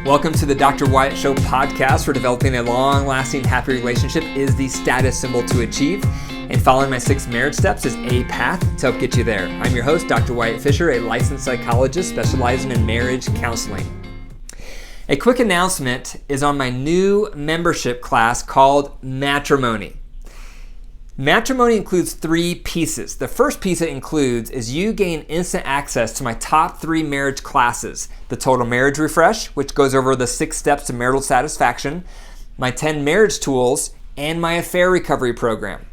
Welcome to the Dr. Wyatt Show podcast, where developing a long-lasting, happy relationship is the status symbol to achieve, and following my 6 marriage steps is a path to help get you there. I'm your host, Dr. Wyatt Fisher, a licensed psychologist specializing in marriage counseling. A quick announcement is on my new membership class called Matrimony. Matrimony includes 3 pieces. The first piece it includes is you gain instant access to my top 3 marriage classes: the Total Marriage Refresh, which goes over the 6 steps to marital satisfaction, my 10 marriage tools, and my affair recovery program.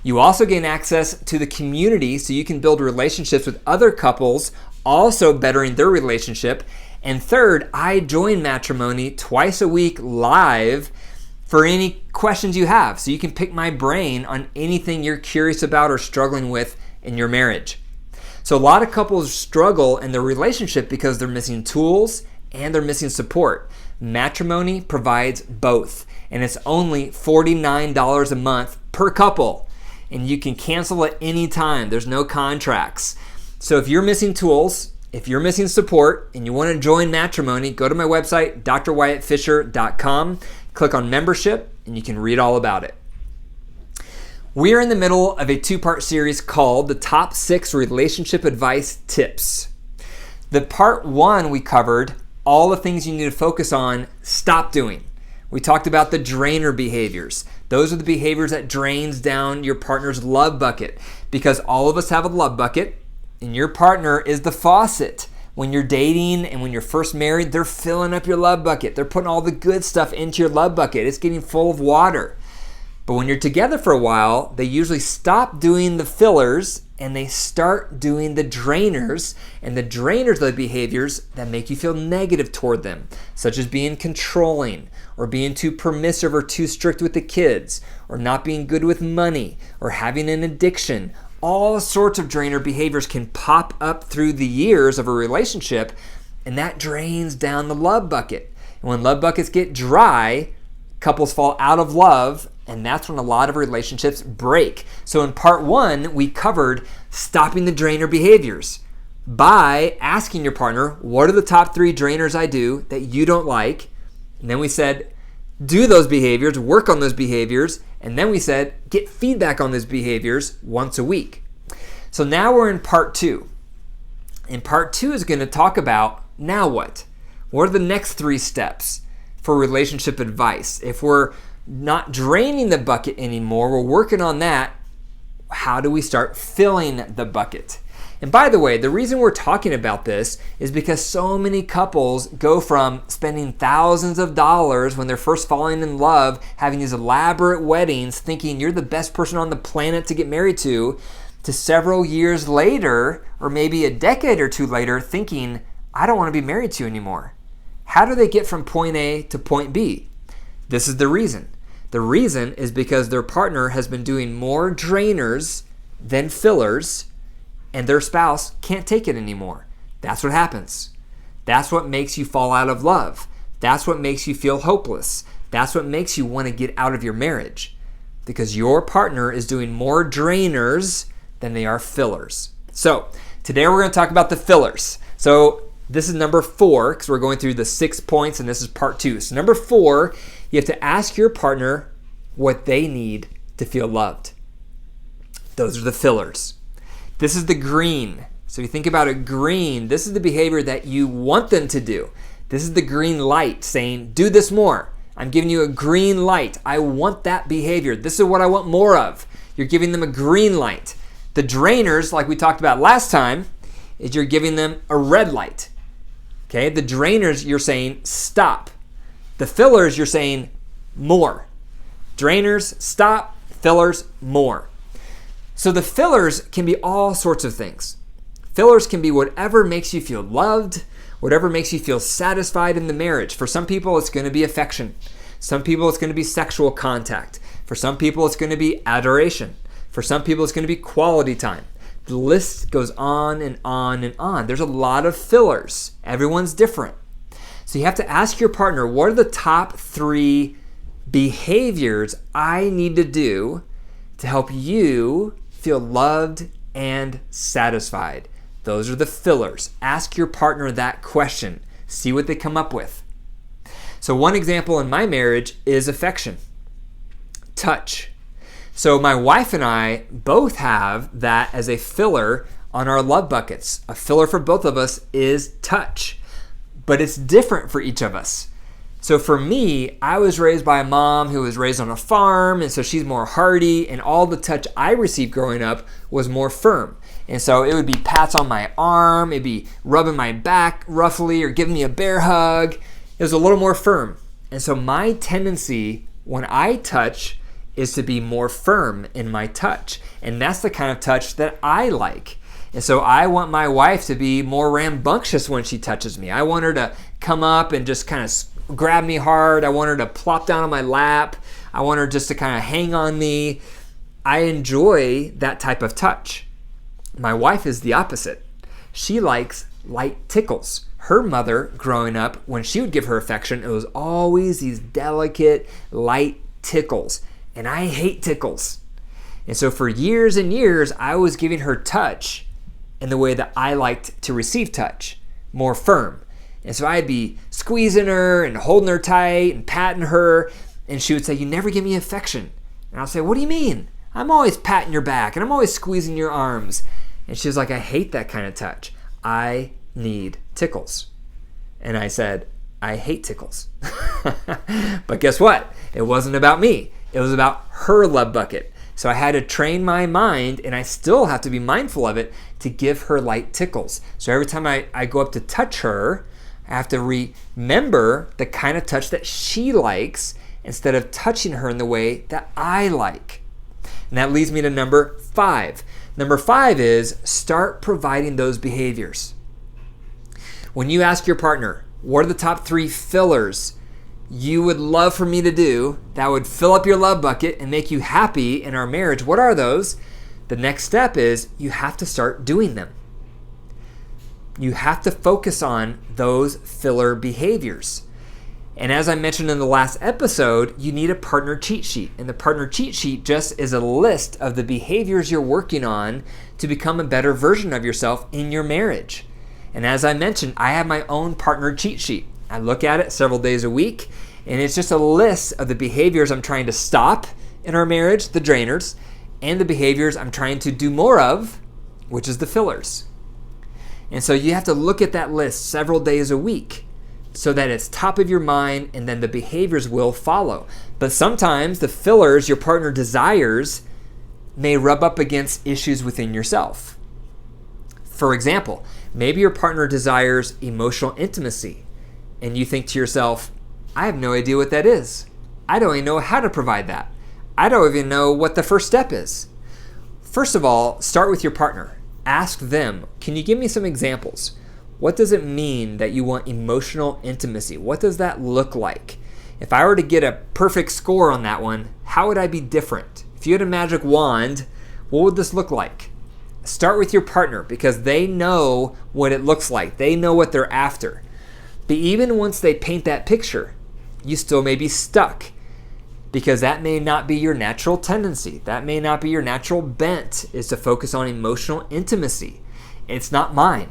You also gain access to the community so you can build relationships with other couples, also bettering their relationship. And third, I join Matrimony twice a week live for any questions you have, so you can pick my brain on anything you're curious about or struggling with in your marriage. So a lot of couples struggle in their relationship because they're missing tools and they're missing support. Matrimony provides both, and it's only $49 a month per couple, and you can cancel at any time. There's no contracts. So if you're missing tools, if you're missing support, and you want to join Matrimony, go to my website, drwyattfisher.com. Click on membership and you can read all about it. We are in the middle of a 2-part series called the Top 6 Relationship Advice Tips. The part 1 we covered all the things you need to focus on, stop doing. We talked about the drainer behaviors. Those are the behaviors that drains down your partner's love bucket, because all of us have a love bucket and your partner is the faucet. When you're dating and when you're first married, they're filling up your love bucket. They're putting all the good stuff into your love bucket. It's getting full of water. But when you're together for a while, they usually stop doing the fillers and they start doing the drainers. And the drainers are the behaviors that make you feel negative toward them, such as being controlling or being too permissive or too strict with the kids, or not being good with money, or having an addiction. All sorts of drainer behaviors can pop up through the years of a relationship, and that drains down the love bucket. And when love buckets get dry, couples fall out of love, and that's when a lot of relationships break. So in part 1, we covered stopping the drainer behaviors by asking your partner, what are the top 3 drainers I do that you don't like? And then we said, do those behaviors, work on those behaviors, and then we said, get feedback on those behaviors once a week. So now we're in part 2. And part 2 is going to talk about, now what? What are the next 3 steps for relationship advice? If we're not draining the bucket anymore, we're working on that, how do we start filling the bucket? And by the way, the reason we're talking about this is because so many couples go from spending thousands of dollars when they're first falling in love, having these elaborate weddings, thinking you're the best person on the planet to get married to several years later, or maybe a decade or 2 later, thinking, I don't want to be married to you anymore. How do they get from point A to point B? This is the reason. The reason is because their partner has been doing more drainers than fillers, and their spouse can't take it anymore. That's what happens. That's what makes you fall out of love. That's what makes you feel hopeless. That's what makes you want to get out of your marriage, because your partner is doing more drainers than they are fillers. So today we're going to talk about the fillers. So this is number 4, because we're going through the 6 points, and this is part 2. So number 4, you have to ask your partner what they need to feel loved. Those are the fillers. This is the green. So you think about it, green, this is the behavior that you want them to do. This is the green light saying, do this more. I'm giving you a green light. I want that behavior. This is what I want more of. You're giving them a green light. The drainers, like we talked about last time, is you're giving them a red light. Okay, the drainers, you're saying stop. The fillers, you're saying more. Drainers, stop. Fillers, more. So the fillers can be all sorts of things. Fillers can be whatever makes you feel loved, whatever makes you feel satisfied in the marriage. For some people, it's going to be affection. Some people, it's going to be sexual contact. For some people, it's going to be adoration. For some people, it's going to be quality time. The list goes on and on and on. There's a lot of fillers. Everyone's different. So you have to ask your partner, what are the top 3 behaviors I need to do to help you feel loved and satisfied? Those are the fillers. Ask your partner that question. See what they come up with. So one example in my marriage is affection, touch. So my wife and I both have that as a filler on our love buckets. A filler for both of us is touch, but it's different for each of us. So for me, I was raised by a mom who was raised on a farm, and so she's more hardy, and all the touch I received growing up was more firm. And so it would be pats on my arm, it'd be rubbing my back roughly, or giving me a bear hug. It was a little more firm. And so my tendency when I touch is to be more firm in my touch. And that's the kind of touch that I like. And so I want my wife to be more rambunctious when she touches me. I want her to come up and just kind of grab me hard. I want her to plop down on my lap. I want her just to kind of hang on me. I enjoy that type of touch. My wife is the opposite. She likes light tickles. Her mother, growing up, when she would give her affection, it was always these delicate, light tickles. And I hate tickles. And so for years and years, I was giving her touch in the way that I liked to receive touch, more firm. And so I'd be squeezing her and holding her tight and patting her. And she would say, "You never give me affection." And I'll say, "What do you mean? I'm always patting your back and I'm always squeezing your arms." And she was like, "I hate that kind of touch. I need tickles." And I said, "I hate tickles." But guess what? It wasn't about me. It was about her love bucket. So I had to train my mind, and I still have to be mindful of it, to give her light tickles. So every time I go up to touch her, I have to remember the kind of touch that she likes instead of touching her in the way that I like. And that leads me to number 5. Number 5 is start providing those behaviors. When you ask your partner, what are the top 3 fillers you would love for me to do that would fill up your love bucket and make you happy in our marriage? What are those? The next step is you have to start doing them. You have to focus on those filler behaviors. And as I mentioned in the last episode, you need a partner cheat sheet. And the partner cheat sheet just is a list of the behaviors you're working on to become a better version of yourself in your marriage. And as I mentioned, I have my own partner cheat sheet. I look at it several days a week, and it's just a list of the behaviors I'm trying to stop in our marriage, the drainers, and the behaviors I'm trying to do more of, which is the fillers. And so you have to look at that list several days a week so that it's top of your mind, and then the behaviors will follow. But sometimes the fillers your partner desires may rub up against issues within yourself. For example, maybe your partner desires emotional intimacy, and you think to yourself, "I have no idea what that is. I don't even know how to provide that. I don't even know what the first step is." First of all, start with your partner. Ask them, "Can you give me some examples? What does it mean that you want emotional intimacy? What does that look like? If I were to get a perfect score on that one, how would I be different? If you had a magic wand, what would this look like?" Start with your partner because they know what it looks like. They know what they're after. But even once they paint that picture, you still may be stuck because that may not be your natural tendency. That may not be your natural bent, is to focus on emotional intimacy. It's not mine.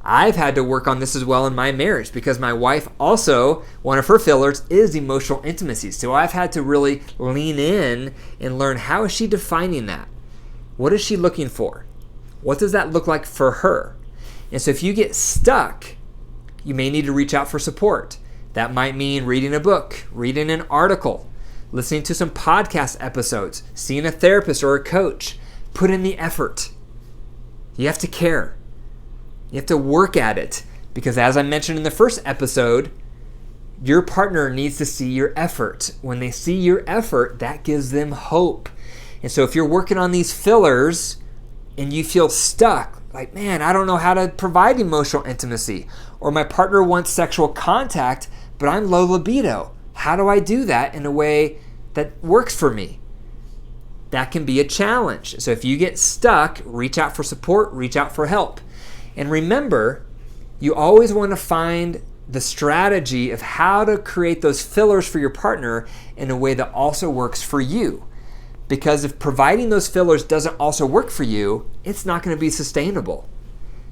I've had to work on this as well in my marriage because my wife also, one of her fillers is emotional intimacy. So I've had to really lean in and learn, how is she defining that? What is she looking for? What does that look like for her? And so if you get stuck, you may need to reach out for support. That might mean reading a book, reading an article, listening to some podcast episodes, seeing a therapist or a coach. Put in the effort. You have to care. You have to work at it because, as I mentioned in the first episode, your partner needs to see your effort. When they see your effort, that gives them hope. And so if you're working on these fillers and you feel stuck, like, man, I don't know how to provide emotional intimacy, or my partner wants sexual contact, but I'm low libido. How do I do that in a way that works for me? That can be a challenge. So if you get stuck, reach out for support, reach out for help. And remember, you always want to find the strategy of how to create those fillers for your partner in a way that also works for you. Because if providing those fillers doesn't also work for you, it's not going to be sustainable.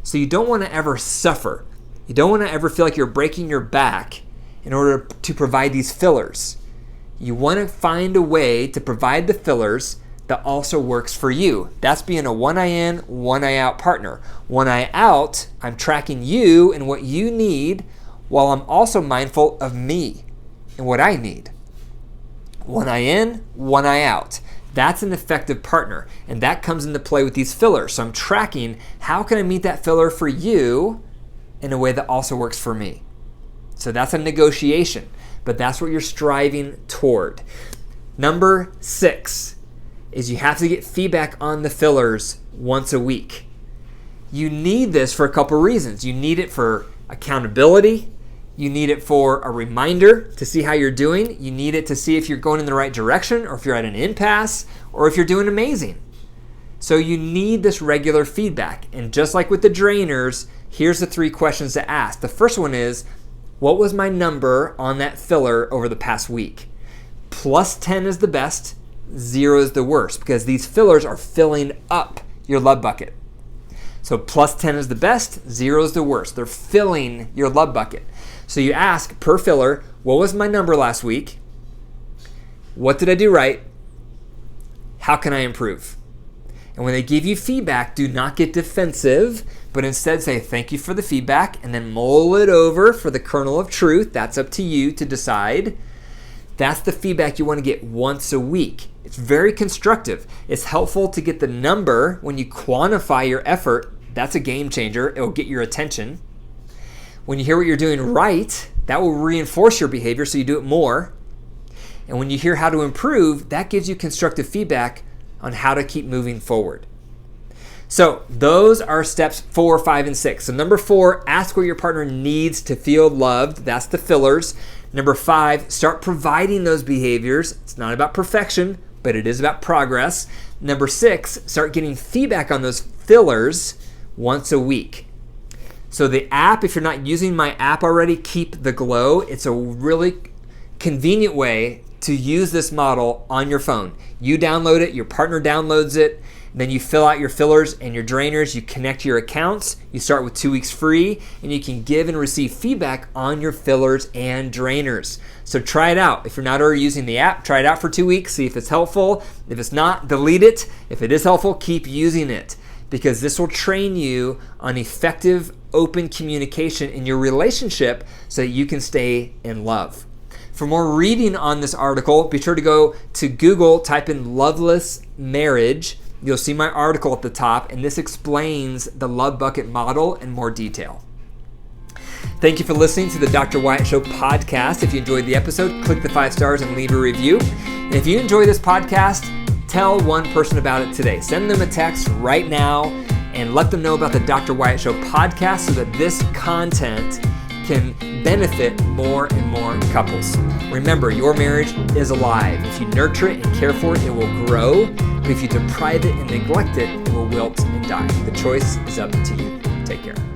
So you don't want to ever suffer. You don't want to ever feel like you're breaking your back in order to provide these fillers. You want to find a way to provide the fillers that also works for you. That's being a one eye in, one eye out partner. One eye out, I'm tracking you and what you need while I'm also mindful of me and what I need. One eye in, one eye out. That's an effective partner, and that comes into play with these fillers. So I'm tracking how can I meet that filler for you in a way that also works for me. So that's a negotiation, but that's what you're striving toward. Number 6 is you have to get feedback on the fillers once a week. You need this for a couple reasons. You need it for accountability. You need it for a reminder to see how you're doing. You need it to see if you're going in the right direction or if you're at an impasse or if you're doing amazing. So you need this regular feedback. And just like with the drainers, here's the 3 questions to ask. The first one is, what was my number on that filler over the past week? Plus 10 is the best, 0 is the worst, because these fillers are filling up your love bucket. So plus 10 is the best, 0 is the worst. They're filling your love bucket. So you ask per filler, what was my number last week? What did I do right? How can I improve? And when they give you feedback, do not get defensive, but instead say thank you for the feedback and then mull it over for the kernel of truth. That's up to you to decide. That's the feedback you want to get once a week. It's very constructive. It's helpful to get the number when you quantify your effort. That's a game changer. It will get your attention. When you hear what you're doing right, that will reinforce your behavior so you do it more. And when you hear how to improve, that gives you constructive feedback on how to keep moving forward. So those are steps 4, 5, and 6. So number 4, ask what your partner needs to feel loved. That's the fillers. Number 5, start providing those behaviors. It's not about perfection, but it is about progress. Number 6, start getting feedback on those fillers once a week. So the app, if you're not using my app already, Keep the Glow. It's a really convenient way to use this model on your phone. You download it, your partner downloads it, then you fill out your fillers and your drainers, you connect your accounts, you start with 2 weeks free, and you can give and receive feedback on your fillers and drainers. So try it out. If you're not already using the app, try it out for 2 weeks, see if it's helpful. If it's not, delete it. If it is helpful, keep using it, because this will train you on effective, open communication in your relationship so that you can stay in love. For more reading on this article, be sure to go to Google, type in loveless marriage. You'll see my article at the top, and this explains the love bucket model in more detail. Thank you for listening to the Dr. Wyatt Show podcast. If you enjoyed the episode, click the 5 stars and leave a review. And if you enjoy this podcast, tell one person about it today. Send them a text right now and let them know about the Dr. Wyatt Show podcast so that this content can benefit more and more couples. Remember, your marriage is alive. If you nurture it and care for it, it will grow. But if you deprive it and neglect it, it will wilt and die. The choice is up to you. Take care.